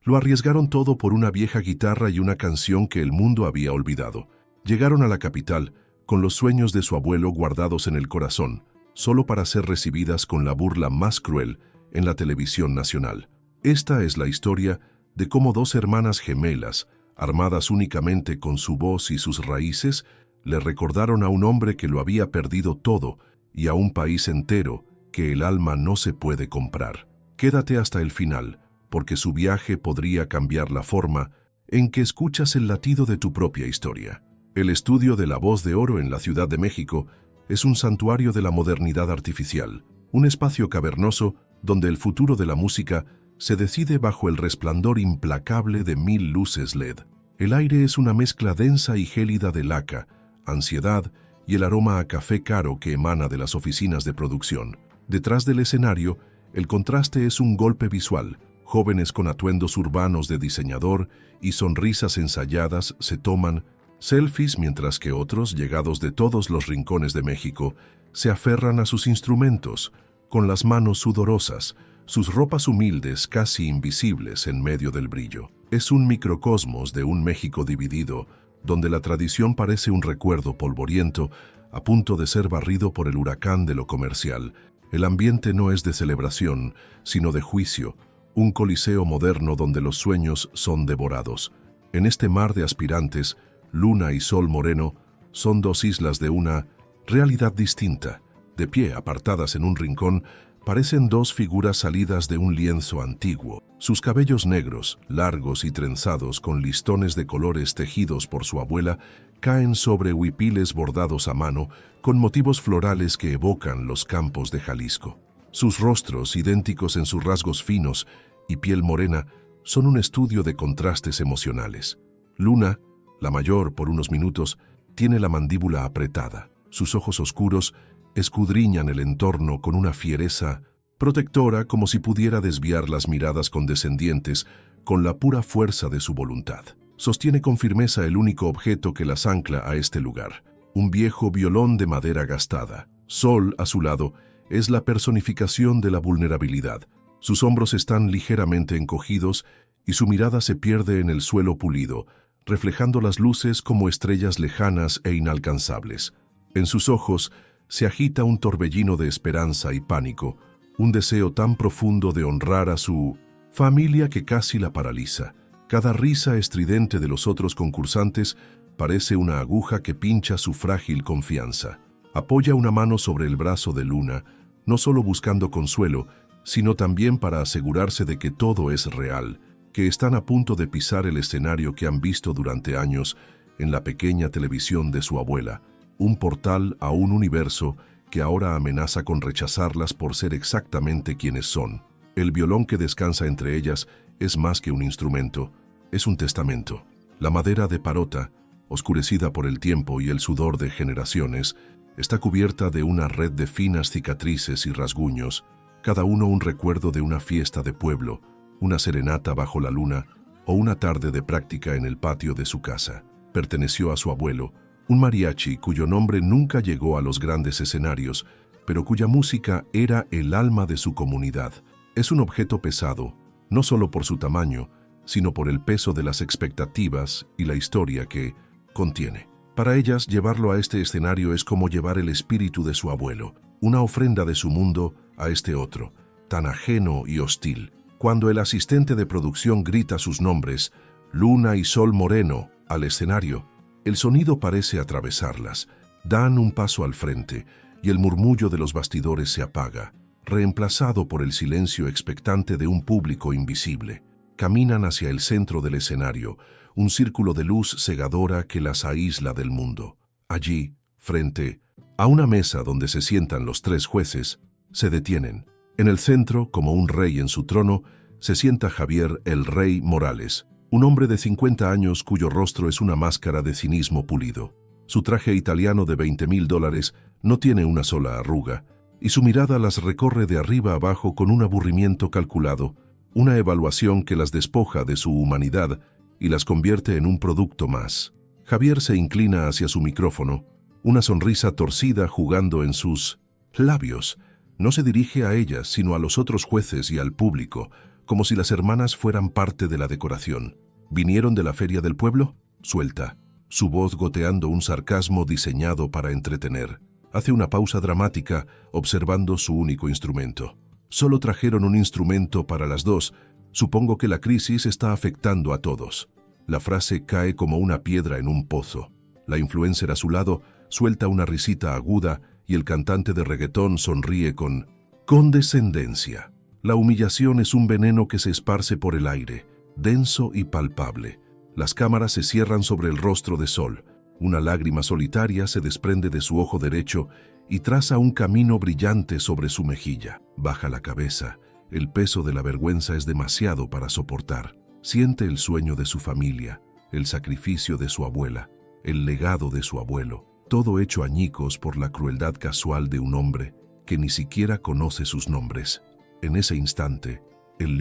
Lo arriesgaron todo por una vieja guitarra y una canción que el mundo había olvidado. Llegaron a la capital, con los sueños de su abuelo guardados en el corazón, solo para ser recibidas con la burla más cruel en la televisión nacional. Esta es la historia de cómo dos hermanas gemelas, armadas únicamente con su voz y sus raíces, le recordaron a un hombre que lo había perdido todo y a un país entero que el alma no se puede comprar. Quédate hasta el final, porque su viaje podría cambiar la forma en que escuchas el latido de tu propia historia. El estudio de La Voz de Oro en la Ciudad de México es un santuario de la modernidad artificial, un espacio cavernoso donde el futuro de la música se decide bajo el resplandor implacable de 1000 luces LED. El aire es una mezcla densa y gélida de laca, ansiedad y el aroma a café caro que emana de las oficinas de producción. Detrás del escenario, el contraste es un golpe visual. Jóvenes con atuendos urbanos de diseñador y sonrisas ensayadas se toman selfies mientras que otros, llegados de todos los rincones de México, se aferran a sus instrumentos, con las manos sudorosas, sus ropas humildes casi invisibles en medio del brillo. Es un microcosmos de un México dividido, donde la tradición parece un recuerdo polvoriento, a punto de ser barrido por el huracán de lo comercial. El ambiente no es de celebración, sino de juicio, un coliseo moderno donde los sueños son devorados. En este mar de aspirantes, Luna y Sol Moreno son dos islas de una realidad distinta. De pie, apartadas en un rincón, parecen dos figuras salidas de un lienzo antiguo. Sus cabellos negros, largos y trenzados con listones de colores tejidos por su abuela, caen sobre huipiles bordados a mano con motivos florales que evocan los campos de Jalisco. Sus rostros, idénticos en sus rasgos finos y piel morena, son un estudio de contrastes emocionales. Luna, la mayor por unos minutos, tiene la mandíbula apretada. Sus ojos oscuros escudriñan el entorno con una fiereza protectora, como si pudiera desviar las miradas condescendientes con la pura fuerza de su voluntad. Sostiene con firmeza el único objeto que las ancla a este lugar, un viejo violón de madera gastada. Sol, a su lado, es la personificación de la vulnerabilidad. Sus hombros están ligeramente encogidos y su mirada se pierde en el suelo pulido, reflejando las luces como estrellas lejanas e inalcanzables. En sus ojos se agita un torbellino de esperanza y pánico, un deseo tan profundo de honrar a su familia que casi la paraliza. Cada risa estridente de los otros concursantes parece una aguja que pincha su frágil confianza. Apoya una mano sobre el brazo de Luna, no solo buscando consuelo, sino también para asegurarse de que todo es real, que están a punto de pisar el escenario que han visto durante años en la pequeña televisión de su abuela, un portal a un universo que ahora amenaza con rechazarlas por ser exactamente quienes son. El violón que descansa entre ellas es más que un instrumento, es un testamento. La madera de parota, oscurecida por el tiempo y el sudor de generaciones, está cubierta de una red de finas cicatrices y rasguños, cada uno un recuerdo de una fiesta de pueblo, una serenata bajo la luna o una tarde de práctica en el patio de su casa. Perteneció a su abuelo, un mariachi cuyo nombre nunca llegó a los grandes escenarios, pero cuya música era el alma de su comunidad. Es un objeto pesado, no solo por su tamaño, sino por el peso de las expectativas y la historia que contiene. Para ellas, llevarlo a este escenario es como llevar el espíritu de su abuelo, una ofrenda de su mundo a este otro, tan ajeno y hostil. Cuando el asistente de producción grita sus nombres, Luna y Sol Moreno, al escenario, el sonido parece atravesarlas. Dan un paso al frente y el murmullo de los bastidores se apaga, reemplazado por el silencio expectante de un público invisible. Caminan hacia el centro del escenario, un círculo de luz cegadora que las aísla del mundo. Allí, frente a una mesa donde se sientan los tres jueces, se detienen. En el centro, como un rey en su trono, se sienta Javier el Rey Morales, un hombre de 50 años cuyo rostro es una máscara de cinismo pulido. Su traje italiano de $20,000 no tiene una sola arruga, y su mirada las recorre de arriba a abajo con un aburrimiento calculado, una evaluación que las despoja de su humanidad y las convierte en un producto más. Javier se inclina hacia su micrófono, una sonrisa torcida jugando en sus labios. No se dirige a ellas, sino a los otros jueces y al público, como si las hermanas fueran parte de la decoración. ¿Vinieron de la feria del pueblo? Suelta, su voz goteando un sarcasmo diseñado para entretener. Hace una pausa dramática, observando su único instrumento. Solo trajeron un instrumento para las dos. Supongo que la crisis está afectando a todos. La frase cae como una piedra en un pozo. La influencer a su lado suelta una risita aguda y el cantante de reggaetón sonríe con condescendencia. La humillación es un veneno que se esparce por el aire, denso y palpable. Las cámaras se cierran sobre el rostro de Sol. Una lágrima solitaria se desprende de su ojo derecho y traza un camino brillante sobre su mejilla. Baja la cabeza. El peso de la vergüenza es demasiado para soportar. Siente el sueño de su familia, el sacrificio de su abuela, el legado de su abuelo, todo hecho añicos por la crueldad casual de un hombre que ni siquiera conoce sus nombres. En ese instante, el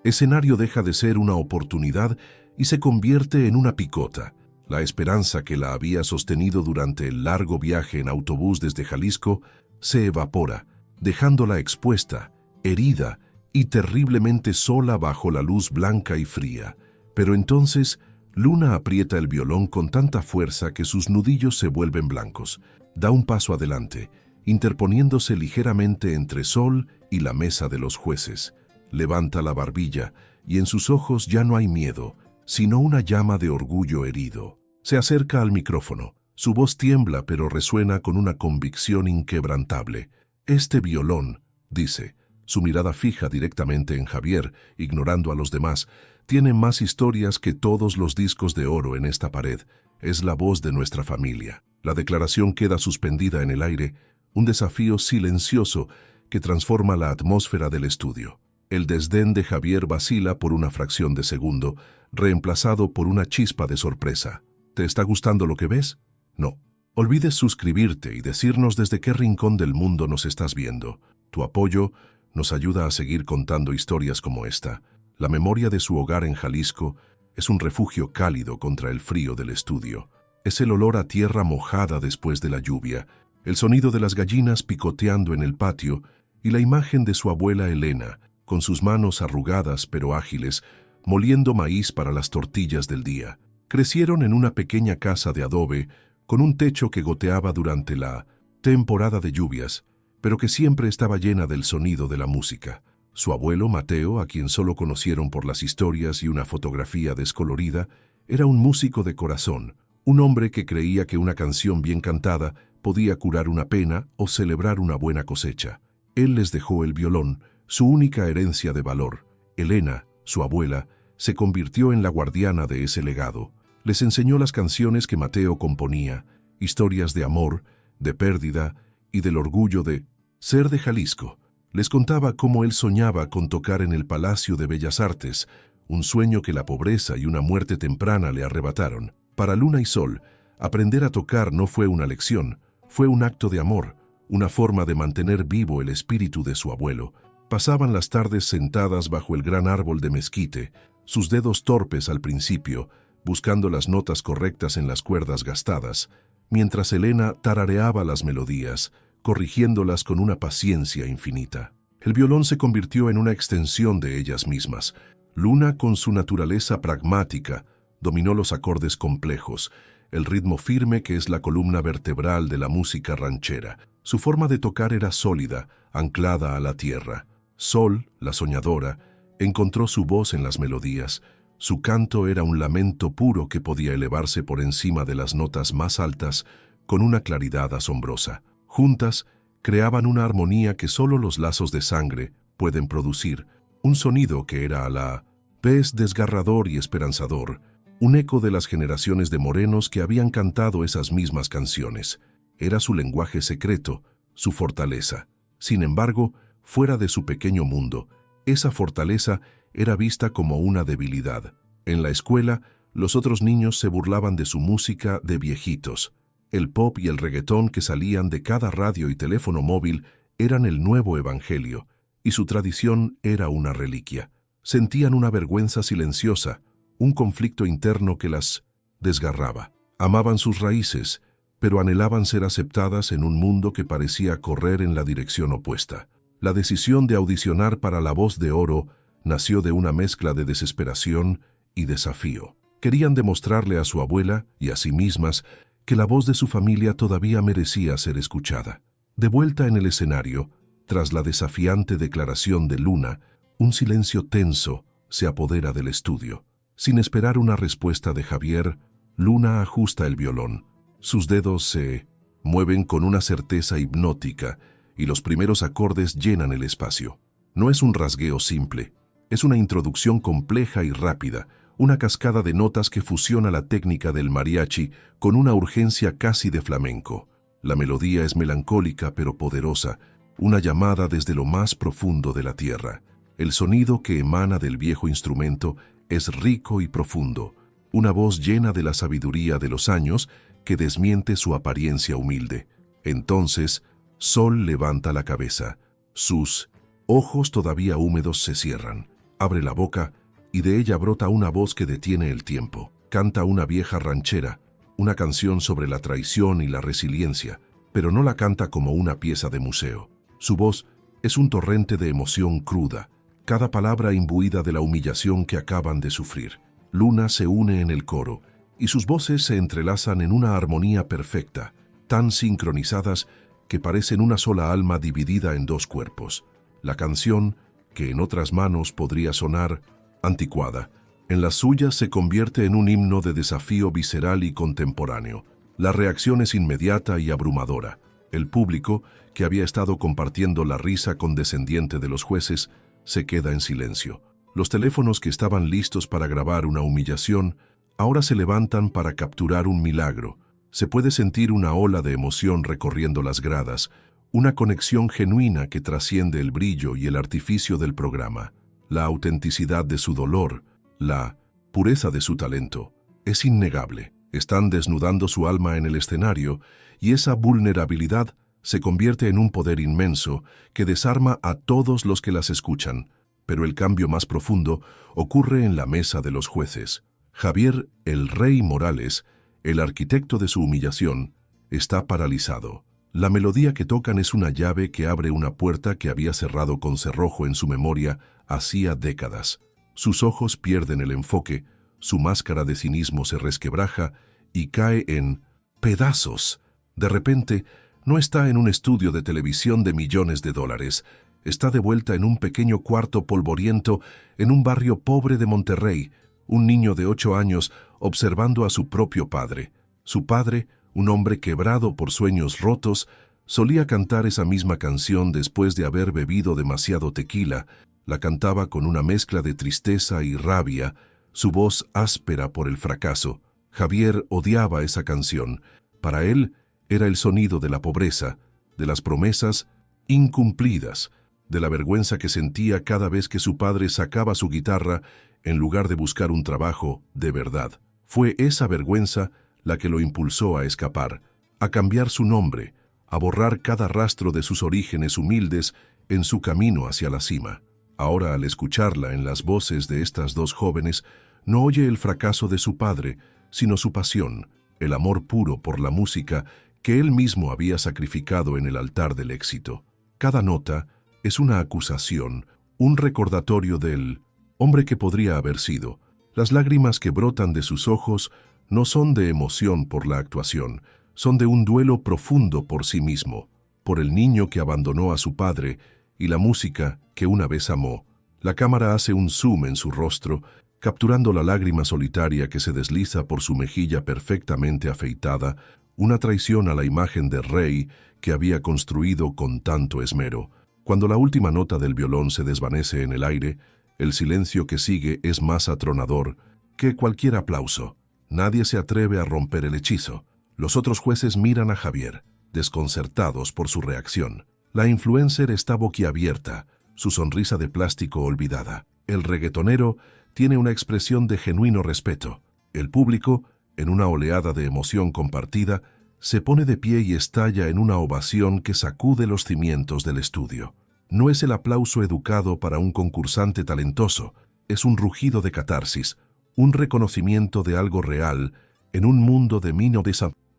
escenario deja de ser una oportunidad y se convierte en una picota. La esperanza que la había sostenido durante el largo viaje en autobús desde Jalisco se evapora, dejándola expuesta, herida y terriblemente sola bajo la luz blanca y fría. Pero entonces, Luna aprieta el violón con tanta fuerza que sus nudillos se vuelven blancos. Da un paso adelante, interponiéndose ligeramente entre Sol y la mesa de los jueces. Levanta la barbilla y en sus ojos ya no hay miedo, sino una llama de orgullo herido. Se acerca al micrófono. Su voz tiembla pero resuena con una convicción inquebrantable. «Este violón», dice, su mirada fija directamente en Javier, ignorando a los demás, «tiene más historias que todos los discos de oro en esta pared. Es la voz de nuestra familia». La declaración queda suspendida en el aire, un desafío silencioso que transforma la atmósfera del estudio. El desdén de Javier vacila por una fracción de segundo, reemplazado por una chispa de sorpresa. ¿Te está gustando lo que ves? No. Olvides suscribirte y decirnos desde qué rincón del mundo nos estás viendo. Tu apoyo nos ayuda a seguir contando historias como esta. La memoria de su hogar en Jalisco es un refugio cálido contra el frío del estudio. Es el olor a tierra mojada después de la lluvia, el sonido de las gallinas picoteando en el patio y la imagen de su abuela Elena, con sus manos arrugadas pero ágiles, moliendo maíz para las tortillas del día. Crecieron en una pequeña casa de adobe con un techo que goteaba durante la temporada de lluvias, pero que siempre estaba llena del sonido de la música. Su abuelo, Mateo, a quien solo conocieron por las historias y una fotografía descolorida, era un músico de corazón, un hombre que creía que una canción bien cantada podía curar una pena o celebrar una buena cosecha. Él les dejó el violón, su única herencia de valor. Elena, su abuela, se convirtió en la guardiana de ese legado. Les enseñó las canciones que Mateo componía, historias de amor, de pérdida y del orgullo de ser de Jalisco. Les contaba cómo él soñaba con tocar en el Palacio de Bellas Artes, un sueño que la pobreza y una muerte temprana le arrebataron. Para Luna y Sol, aprender a tocar no fue una lección, fue un acto de amor, una forma de mantener vivo el espíritu de su abuelo. Pasaban las tardes sentadas bajo el gran árbol de mezquite, sus dedos torpes al principio, buscando las notas correctas en las cuerdas gastadas, mientras Elena tarareaba las melodías, corrigiéndolas con una paciencia infinita. El violón se convirtió en una extensión de ellas mismas. Luna, con su naturaleza pragmática, dominó los acordes complejos, el ritmo firme que es la columna vertebral de la música ranchera. Su forma de tocar era sólida, anclada a la tierra. Sol, la soñadora, encontró su voz en las melodías. Su canto era un lamento puro que podía elevarse por encima de las notas más altas con una claridad asombrosa. Juntas, creaban una armonía que solo los lazos de sangre pueden producir, un sonido que era a la vez desgarrador y esperanzador, un eco de las generaciones de morenos que habían cantado esas mismas canciones. Era su lenguaje secreto, su fortaleza. Sin embargo, fuera de su pequeño mundo, esa fortaleza era vista como una debilidad. En la escuela, los otros niños se burlaban de su música de viejitos. El pop y el reggaetón que salían de cada radio y teléfono móvil eran el nuevo evangelio, y su tradición era una reliquia. Sentían una vergüenza silenciosa, un conflicto interno que las desgarraba. Amaban sus raíces, pero anhelaban ser aceptadas en un mundo que parecía correr en la dirección opuesta. La decisión de audicionar para La Voz de Oro nació de una mezcla de desesperación y desafío. Querían demostrarle a su abuela y a sí mismas que la voz de su familia todavía merecía ser escuchada. De vuelta en el escenario, tras la desafiante declaración de Luna, un silencio tenso se apodera del estudio. Sin esperar una respuesta de Javier, Luna ajusta el violón. Sus dedos se mueven con una certeza hipnótica y los primeros acordes llenan el espacio. No es un rasgueo simple, es una introducción compleja y rápida, una cascada de notas que fusiona la técnica del mariachi con una urgencia casi de flamenco. La melodía es melancólica pero poderosa, una llamada desde lo más profundo de la tierra. El sonido que emana del viejo instrumento es rico y profundo, una voz llena de la sabiduría de los años que desmiente su apariencia humilde. Entonces, Sol levanta la cabeza. Sus ojos todavía húmedos se cierran. Abre la boca y de ella brota una voz que detiene el tiempo. Canta una vieja ranchera, una canción sobre la traición y la resiliencia, pero no la canta como una pieza de museo. Su voz es un torrente de emoción cruda, cada palabra imbuida de la humillación que acaban de sufrir. Luna se une en el coro, y sus voces se entrelazan en una armonía perfecta, tan sincronizadas que parecen una sola alma dividida en dos cuerpos. La canción, que en otras manos podría sonar anticuada, en las suyas se convierte en un himno de desafío visceral y contemporáneo. La reacción es inmediata y abrumadora. El público, que había estado compartiendo la risa condescendiente de los jueces, se queda en silencio. Los teléfonos que estaban listos para grabar una humillación, ahora se levantan para capturar un milagro. Se puede sentir una ola de emoción recorriendo las gradas, una conexión genuina que trasciende el brillo y el artificio del programa. La autenticidad de su dolor, la pureza de su talento, es innegable. Están desnudando su alma en el escenario y esa vulnerabilidad se convierte en un poder inmenso que desarma a todos los que las escuchan. Pero el cambio más profundo ocurre en la mesa de los jueces. Javier "el Rey" Morales, el arquitecto de su humillación, está paralizado. La melodía que tocan es una llave que abre una puerta que había cerrado con cerrojo en su memoria hacía décadas. Sus ojos pierden el enfoque, su máscara de cinismo se resquebraja y cae en pedazos. De repente, no está en un estudio de televisión de millones de dólares. Está de vuelta en un pequeño cuarto polvoriento en un barrio pobre de Monterrey, un niño de 8 años observando a su propio padre. Su padre, un hombre quebrado por sueños rotos, solía cantar esa misma canción después de haber bebido demasiado tequila. La cantaba con una mezcla de tristeza y rabia, su voz áspera por el fracaso. Javier odiaba esa canción. Para él era el sonido de la pobreza, de las promesas incumplidas, de la vergüenza que sentía cada vez que su padre sacaba su guitarra en lugar de buscar un trabajo de verdad. Fue esa vergüenza la que lo impulsó a escapar, a cambiar su nombre, a borrar cada rastro de sus orígenes humildes en su camino hacia la cima. Ahora, al escucharla en las voces de estas dos jóvenes, no oye el fracaso de su padre, sino su pasión, el amor puro por la música que él mismo había sacrificado en el altar del éxito. Cada nota es una acusación, un recordatorio del hombre que podría haber sido. Las lágrimas que brotan de sus ojos no son de emoción por la actuación, son de un duelo profundo por sí mismo, por el niño que abandonó a su padre y la música que una vez amó. La cámara hace un zoom en su rostro, capturando la lágrima solitaria que se desliza por su mejilla perfectamente afeitada, una traición a la imagen de rey que había construido con tanto esmero. Cuando la última nota del violón se desvanece en el aire, el silencio que sigue es más atronador que cualquier aplauso. Nadie se atreve a romper el hechizo. Los otros jueces miran a Javier, desconcertados por su reacción. La influencer está boquiabierta, su sonrisa de plástico olvidada. El reggaetonero tiene una expresión de genuino respeto. El público, en una oleada de emoción compartida, se pone de pie y estalla en una ovación que sacude los cimientos del estudio. No es el aplauso educado para un concursante talentoso, es un rugido de catarsis, un reconocimiento de algo real en un mundo de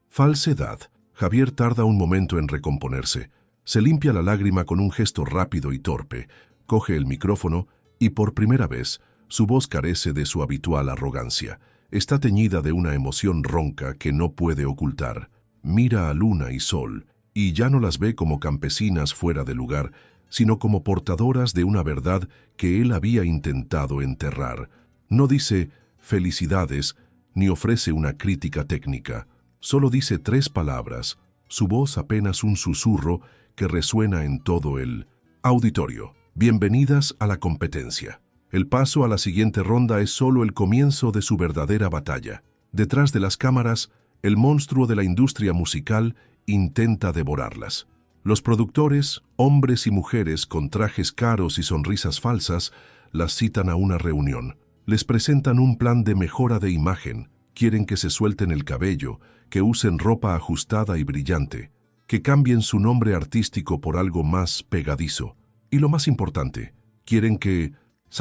falsedad. Javier tarda un momento en recomponerse. Se limpia la lágrima con un gesto rápido y torpe, coge el micrófono y por primera vez su voz carece de su habitual arrogancia. Está teñida de una emoción ronca que no puede ocultar. Mira a Luna y Sol y ya no las ve como campesinas fuera de lugar, sino como portadoras de una verdad que él había intentado enterrar. No dice felicidades ni ofrece una crítica técnica. Solo dice 3 palabras, su voz apenas un susurro que resuena en todo el auditorio. Bienvenidas a la competencia. El paso a la siguiente ronda es solo el comienzo de su verdadera batalla. Detrás de las cámaras, el monstruo de la industria musical intenta devorarlas. Los productores, hombres y mujeres con trajes caros y sonrisas falsas, las citan a una reunión. Les presentan un plan de mejora de imagen. Quieren que se suelten el cabello, que usen ropa ajustada y brillante, que cambien su nombre artístico por algo más pegadizo. Y lo más importante, quieren que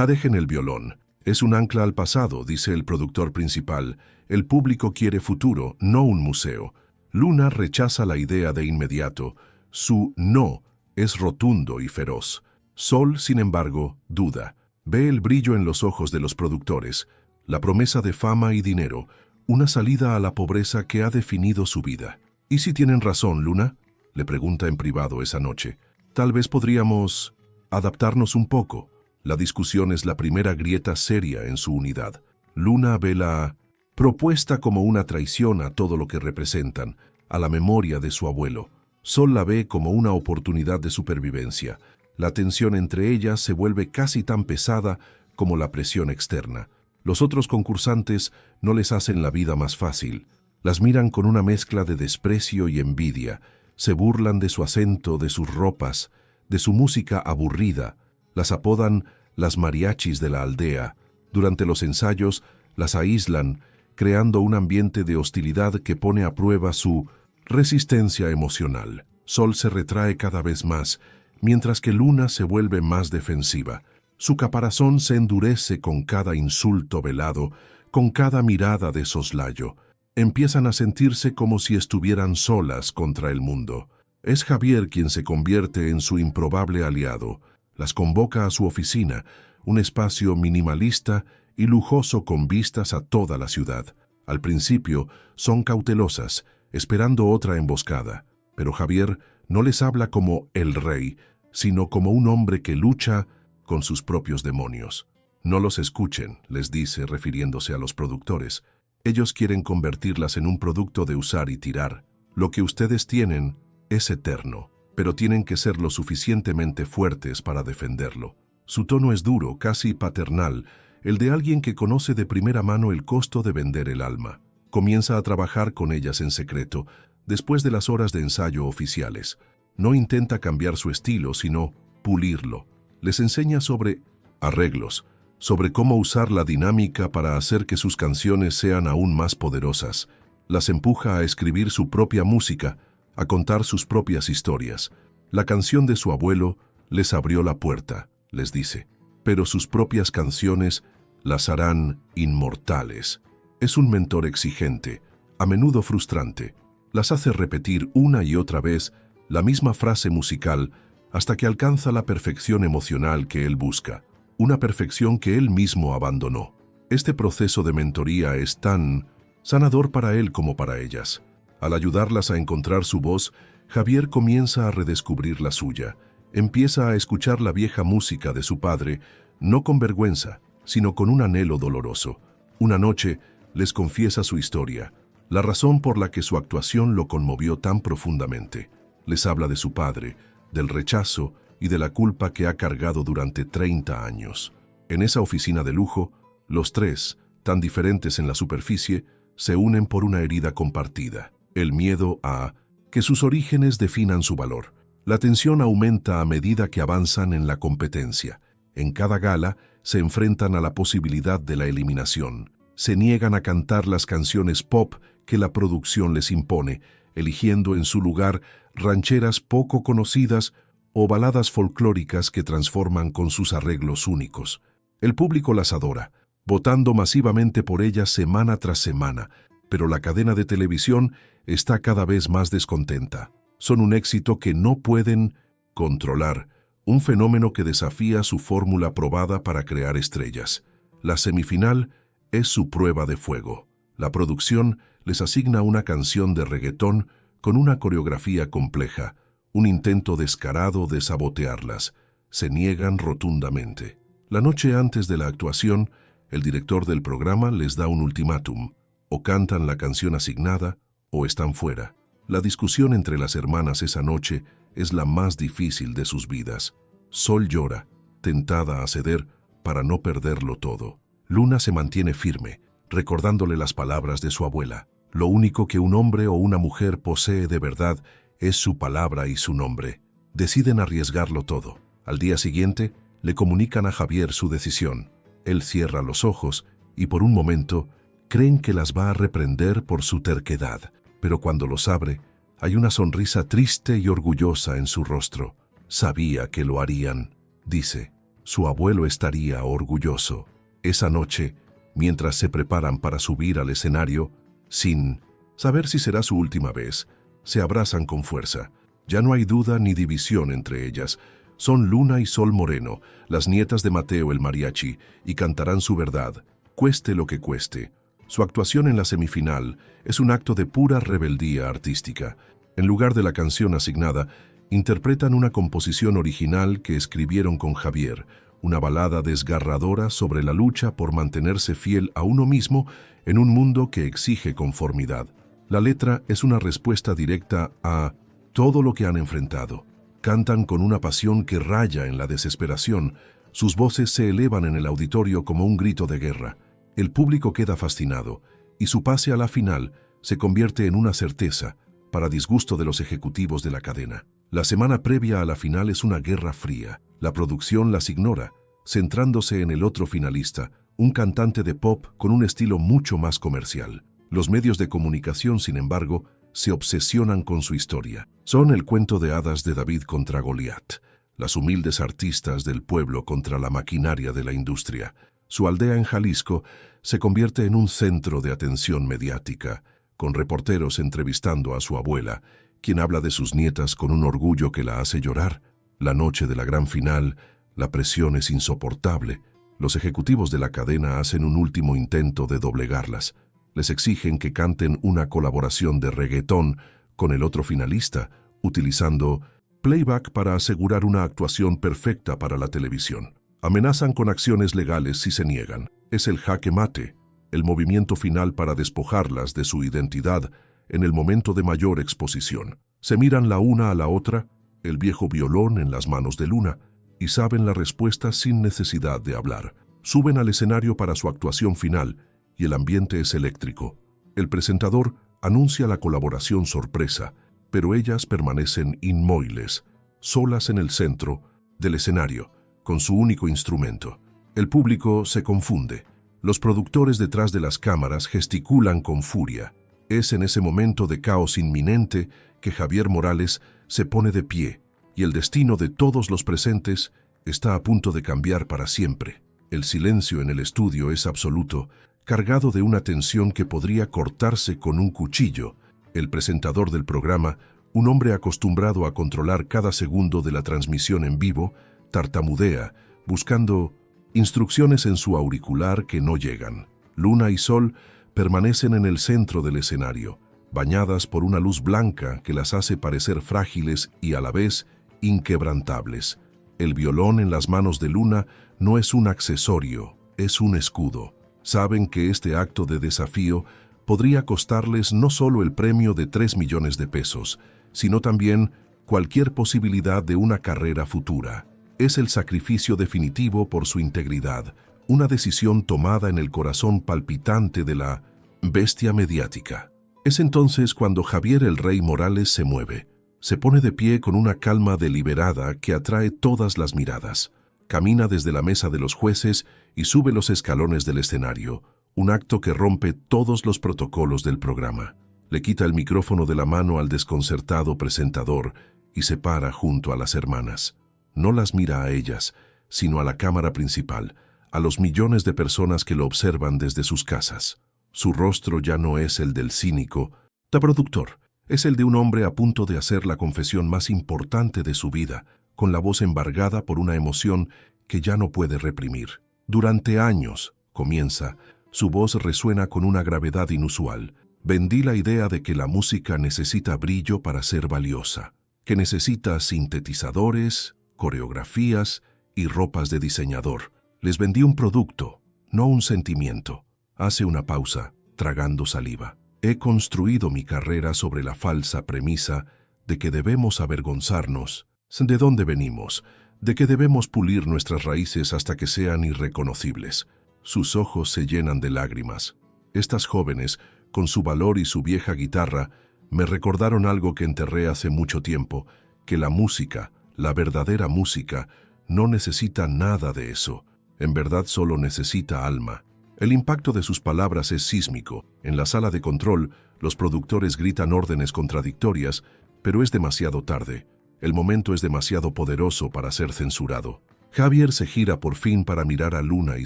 dejen el violón. Es un ancla al pasado, dice el productor principal. El público quiere futuro, no un museo. Luna rechaza la idea de inmediato. Su no es rotundo y feroz. Sol, sin embargo, duda. Ve el brillo en los ojos de los productores, la promesa de fama y dinero, una salida a la pobreza que ha definido su vida. ¿Y si tienen razón, Luna?, le pregunta en privado esa noche. Tal vez podríamos adaptarnos un poco. La discusión es la primera grieta seria en su unidad. Luna ve la propuesta como una traición a todo lo que representan, a la memoria de su abuelo. Sol la ve como una oportunidad de supervivencia. La tensión entre ellas se vuelve casi tan pesada como la presión externa. Los otros concursantes no les hacen la vida más fácil. Las miran con una mezcla de desprecio y envidia. Se burlan de su acento, de sus ropas, de su música aburrida. Las apodan las mariachis de la aldea. Durante los ensayos las aíslan, creando un ambiente de hostilidad que pone a prueba su resistencia emocional. Sol se retrae cada vez más, mientras que Luna se vuelve más defensiva. Su caparazón se endurece con cada insulto velado, con cada mirada de soslayo. Empiezan a sentirse como si estuvieran solas contra el mundo. Es Javier quien se convierte en su improbable aliado. Las convoca a su oficina, un espacio minimalista y lujoso con vistas a toda la ciudad. Al principio son cautelosas, esperando otra emboscada, pero Javier no les habla como el rey, sino como un hombre que lucha con sus propios demonios. No los escuchen, les dice refiriéndose a los productores. Ellos quieren convertirlas en un producto de usar y tirar. Lo que ustedes tienen es eterno, pero tienen que ser lo suficientemente fuertes para defenderlo. Su tono es duro, casi paternal, el de alguien que conoce de primera mano el costo de vender el alma. Comienza a trabajar con ellas en secreto, después de las horas de ensayo oficiales. No intenta cambiar su estilo, sino pulirlo. Les enseña sobre arreglos, sobre cómo usar la dinámica para hacer que sus canciones sean aún más poderosas. Las empuja a escribir su propia música, a contar sus propias historias. La canción de su abuelo les abrió la puerta, les dice, pero sus propias canciones las harán inmortales. Es un mentor exigente, a menudo frustrante. Las hace repetir una y otra vez la misma frase musical hasta que alcanza la perfección emocional que él busca, una perfección que él mismo abandonó. Este proceso de mentoría es tan sanador para él como para ellas. Al ayudarlas a encontrar su voz, Javier comienza a redescubrir la suya. Empieza a escuchar la vieja música de su padre, no con vergüenza, sino con un anhelo doloroso. Una noche les confiesa su historia, la razón por la que su actuación lo conmovió tan profundamente. Les habla de su padre, del rechazo y de la culpa que ha cargado durante 30 años. En esa oficina de lujo, los tres, tan diferentes en la superficie, se unen por una herida compartida, el miedo a que sus orígenes definan su valor. La tensión aumenta a medida que avanzan en la competencia. En cada gala se enfrentan a la posibilidad de la eliminación. Se niegan a cantar las canciones pop que la producción les impone, eligiendo en su lugar rancheras poco conocidas o baladas folclóricas que transforman con sus arreglos únicos. El público las adora, votando masivamente por ellas semana tras semana, pero la cadena de televisión está cada vez más descontenta. Son un éxito que no pueden controlar, un fenómeno que desafía su fórmula probada para crear estrellas. La semifinal es su prueba de fuego. La producción les asigna una canción de reggaetón con una coreografía compleja, un intento descarado de sabotearlas. Se niegan rotundamente. La noche antes de la actuación, el director del programa les da un ultimátum: o cantan la canción asignada o están fuera. La discusión entre las hermanas esa noche es la más difícil de sus vidas. Sol llora, tentada a ceder para no perderlo todo. Luna se mantiene firme, recordándole las palabras de su abuela. Lo único que un hombre o una mujer posee de verdad es su palabra y su nombre. Deciden arriesgarlo todo. Al día siguiente, le comunican a Javier su decisión. Él cierra los ojos y por un momento creen que las va a reprender por su terquedad, pero cuando los abre, hay una sonrisa triste y orgullosa en su rostro. Sabía que lo harían, dice. Su abuelo estaría orgulloso. Esa noche, mientras se preparan para subir al escenario, sin saber si será su última vez, se abrazan con fuerza. Ya no hay duda ni división entre ellas. Son Luna y Sol Moreno, las nietas de Mateo el mariachi, y cantarán su verdad, cueste lo que cueste. Su actuación en la semifinal es un acto de pura rebeldía artística. En lugar de la canción asignada, interpretan una composición original que escribieron con Javier, una balada desgarradora sobre la lucha por mantenerse fiel a uno mismo en un mundo que exige conformidad. La letra es una respuesta directa a todo lo que han enfrentado. Cantan con una pasión que raya en la desesperación. Sus voces se elevan en el auditorio como un grito de guerra. El público queda fascinado, y su pase a la final se convierte en una certeza, para disgusto de los ejecutivos de la cadena. La semana previa a la final es una guerra fría. La producción las ignora, centrándose en el otro finalista, un cantante de pop con un estilo mucho más comercial. Los medios de comunicación, sin embargo, se obsesionan con su historia. Son el cuento de hadas de David contra Goliat, las humildes artistas del pueblo contra la maquinaria de la industria. Su aldea en Jalisco se convierte en un centro de atención mediática, con reporteros entrevistando a su abuela, quien habla de sus nietas con un orgullo que la hace llorar. La noche de la gran final, la presión es insoportable. Los ejecutivos de la cadena hacen un último intento de doblegarlas. Les exigen que canten una colaboración de reggaetón con el otro finalista, utilizando playback para asegurar una actuación perfecta para la televisión. Amenazan con acciones legales si se niegan. Es el jaque mate, el movimiento final para despojarlas de su identidad en el momento de mayor exposición. Se miran la una a la otra, el viejo violón en las manos de Luna, y saben la respuesta sin necesidad de hablar. Suben al escenario para su actuación final, y el ambiente es eléctrico. El presentador anuncia la colaboración sorpresa, pero ellas permanecen inmóviles, solas en el centro del escenario, con su único instrumento. El público se confunde. Los productores detrás de las cámaras gesticulan con furia. Es en ese momento de caos inminente que Javier Morales se pone de pie, y el destino de todos los presentes está a punto de cambiar para siempre. El silencio en el estudio es absoluto, cargado de una tensión que podría cortarse con un cuchillo. El presentador del programa, un hombre acostumbrado a controlar cada segundo de la transmisión en vivo, tartamudea, buscando instrucciones en su auricular que no llegan. Luna y Sol permanecen en el centro del escenario, bañadas por una luz blanca que las hace parecer frágiles y a la vez inquebrantables. El violón en las manos de Luna no es un accesorio, es un escudo. Saben que este acto de desafío podría costarles no solo el premio de 3 millones de pesos, sino también cualquier posibilidad de una carrera futura. Es el sacrificio definitivo por su integridad, una decisión tomada en el corazón palpitante de la bestia mediática. Es entonces cuando Javier el Rey Morales se mueve. Se pone de pie con una calma deliberada que atrae todas las miradas. Camina desde la mesa de los jueces y sube los escalones del escenario, un acto que rompe todos los protocolos del programa. Le quita el micrófono de la mano al desconcertado presentador y se para junto a las hermanas. No las mira a ellas, sino a la cámara principal, a los millones de personas que lo observan desde sus casas. Su rostro ya no es el del cínico, productor, Es el de un hombre a punto de hacer la confesión más importante de su vida, con la voz embargada por una emoción que ya no puede reprimir. Durante años, comienza, su voz resuena con una gravedad inusual. Vendí la idea de que la música necesita brillo para ser valiosa, que necesita sintetizadores, coreografías y ropas de diseñador. Les vendí un producto, no un sentimiento. Hace una pausa, tragando saliva. He construido mi carrera sobre la falsa premisa de que debemos avergonzarnos de dónde venimos, de que debemos pulir nuestras raíces hasta que sean irreconocibles. Sus ojos se llenan de lágrimas. Estas jóvenes, con su valor y su vieja guitarra, me recordaron algo que enterré hace mucho tiempo, que la música, la verdadera música, no necesita nada de eso. En verdad solo necesita alma. El impacto de sus palabras es sísmico. En la sala de control, los productores gritan órdenes contradictorias, pero es demasiado tarde. El momento es demasiado poderoso para ser censurado. Javier se gira por fin para mirar a Luna y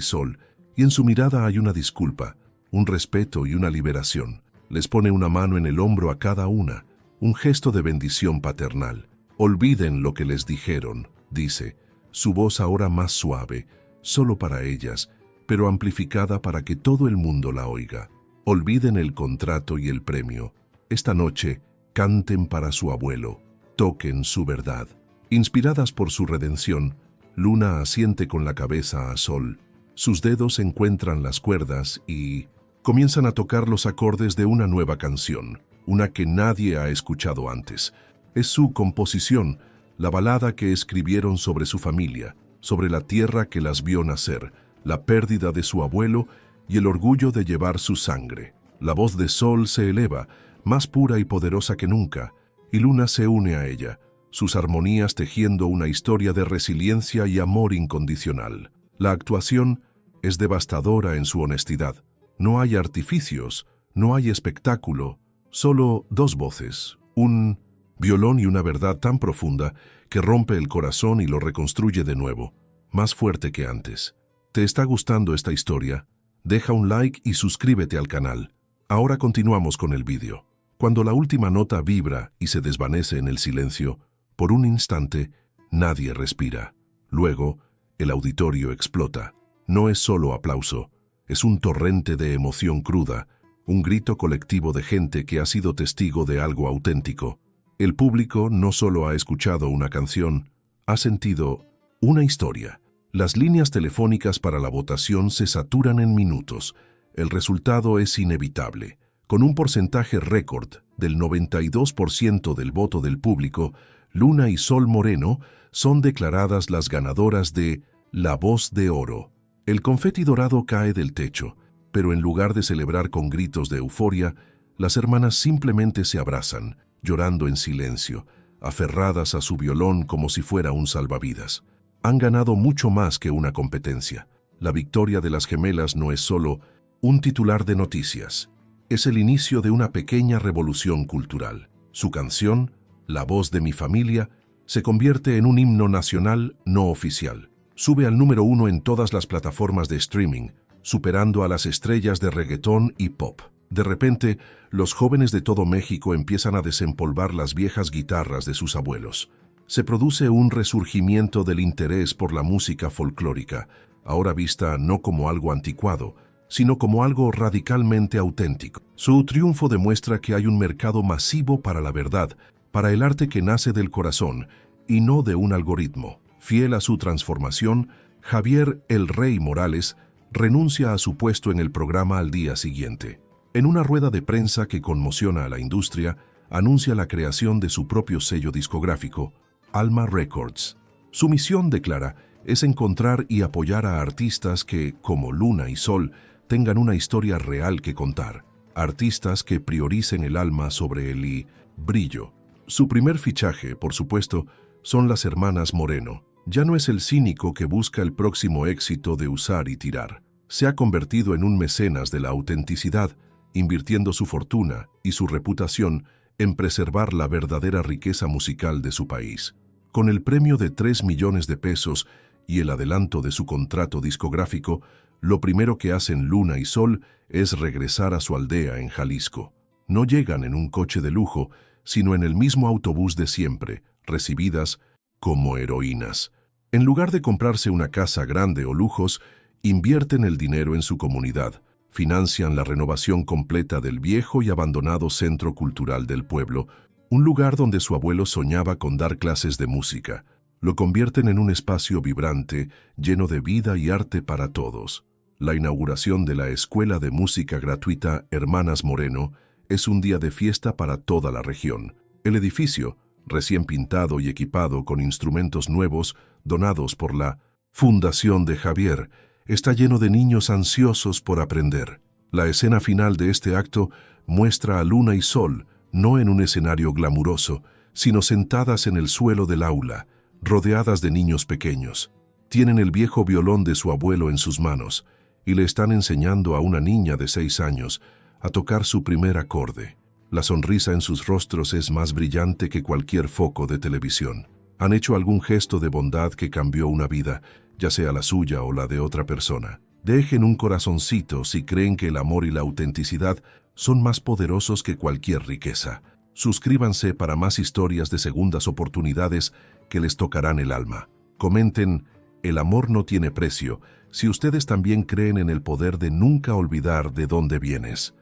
Sol, y en su mirada hay una disculpa, un respeto y una liberación. Les pone una mano en el hombro a cada una, un gesto de bendición paternal. Olviden lo que les dijeron, dice, su voz ahora más suave, solo para ellas, pero amplificada para que todo el mundo la oiga. Olviden el contrato y el premio. Esta noche, canten para su abuelo. Toquen su verdad. Inspiradas por su redención, Luna asiente con la cabeza a Sol. Sus dedos encuentran las cuerdas y comienzan a tocar los acordes de una nueva canción, una que nadie ha escuchado antes. Es su composición, la balada que escribieron sobre su familia, sobre la tierra que las vio nacer, la pérdida de su abuelo y el orgullo de llevar su sangre. La voz de Sol se eleva, más pura y poderosa que nunca, y Luna se une a ella, sus armonías tejiendo una historia de resiliencia y amor incondicional. La actuación es devastadora en su honestidad. No hay artificios, no hay espectáculo, solo dos voces, un violón y una verdad tan profunda que rompe el corazón y lo reconstruye de nuevo, más fuerte que antes. ¿Te está gustando esta historia? Deja un like y suscríbete al canal. Ahora continuamos con el vídeo. Cuando la última nota vibra y se desvanece en el silencio, por un instante, nadie respira. Luego, el auditorio explota. No es solo aplauso, es un torrente de emoción cruda, un grito colectivo de gente que ha sido testigo de algo auténtico. El público no solo ha escuchado una canción, ha sentido una historia. Las líneas telefónicas para la votación se saturan en minutos. El resultado es inevitable. Con un porcentaje récord del 92% del voto del público, Luna y Sol Moreno son declaradas las ganadoras de La Voz de Oro. El confeti dorado cae del techo, pero en lugar de celebrar con gritos de euforia, las hermanas simplemente se abrazan, llorando en silencio, aferradas a su violón como si fuera un salvavidas. Han ganado mucho más que una competencia. La victoria de las gemelas no es solo un titular de noticias. Es el inicio de una pequeña revolución cultural. Su canción, La Voz de mi Familia, se convierte en un himno nacional no oficial. Sube al número 1 en todas las plataformas de streaming, superando a las estrellas de reggaetón y pop. De repente, los jóvenes de todo México empiezan a desempolvar las viejas guitarras de sus abuelos. Se produce un resurgimiento del interés por la música folclórica, ahora vista no como algo anticuado, sino como algo radicalmente auténtico. Su triunfo demuestra que hay un mercado masivo para la verdad, para el arte que nace del corazón y no de un algoritmo. Fiel a su transformación, Javier "El Rey" Morales renuncia a su puesto en el programa al día siguiente. En una rueda de prensa que conmociona a la industria, anuncia la creación de su propio sello discográfico, Alma Records. Su misión, declara, es encontrar y apoyar a artistas que, como Luna y Sol, tengan una historia real que contar. Artistas que prioricen el alma sobre el brillo. Su primer fichaje, por supuesto, son las hermanas Moreno. Ya no es el cínico que busca el próximo éxito de usar y tirar. Se ha convertido en un mecenas de la autenticidad, invirtiendo su fortuna y su reputación en preservar la verdadera riqueza musical de su país. Con el premio de 3 millones de pesos y el adelanto de su contrato discográfico, lo primero que hacen Luna y Sol es regresar a su aldea en Jalisco. No llegan en un coche de lujo, sino en el mismo autobús de siempre, recibidas como heroínas. En lugar de comprarse una casa grande o lujos, invierten el dinero en su comunidad, financian la renovación completa del viejo y abandonado centro cultural del pueblo, un lugar donde su abuelo soñaba con dar clases de música. Lo convierten en un espacio vibrante, lleno de vida y arte para todos. La inauguración de la Escuela de Música Gratuita Hermanas Moreno es un día de fiesta para toda la región. El edificio, recién pintado y equipado con instrumentos nuevos donados por la Fundación de Javier, está lleno de niños ansiosos por aprender. La escena final de este acto muestra a Luna y Sol, no en un escenario glamuroso, sino sentadas en el suelo del aula, rodeadas de niños pequeños. Tienen el viejo violón de su abuelo en sus manos y le están enseñando a una niña de 6 años a tocar su primer acorde. La sonrisa en sus rostros es más brillante que cualquier foco de televisión. Han hecho algún gesto de bondad que cambió una vida, ya sea la suya o la de otra persona. Dejen un corazoncito si creen que el amor y la autenticidad son más poderosos que cualquier riqueza. Suscríbanse para más historias de segundas oportunidades que les tocarán el alma. Comenten, el amor no tiene precio, si ustedes también creen en el poder de nunca olvidar de dónde vienes.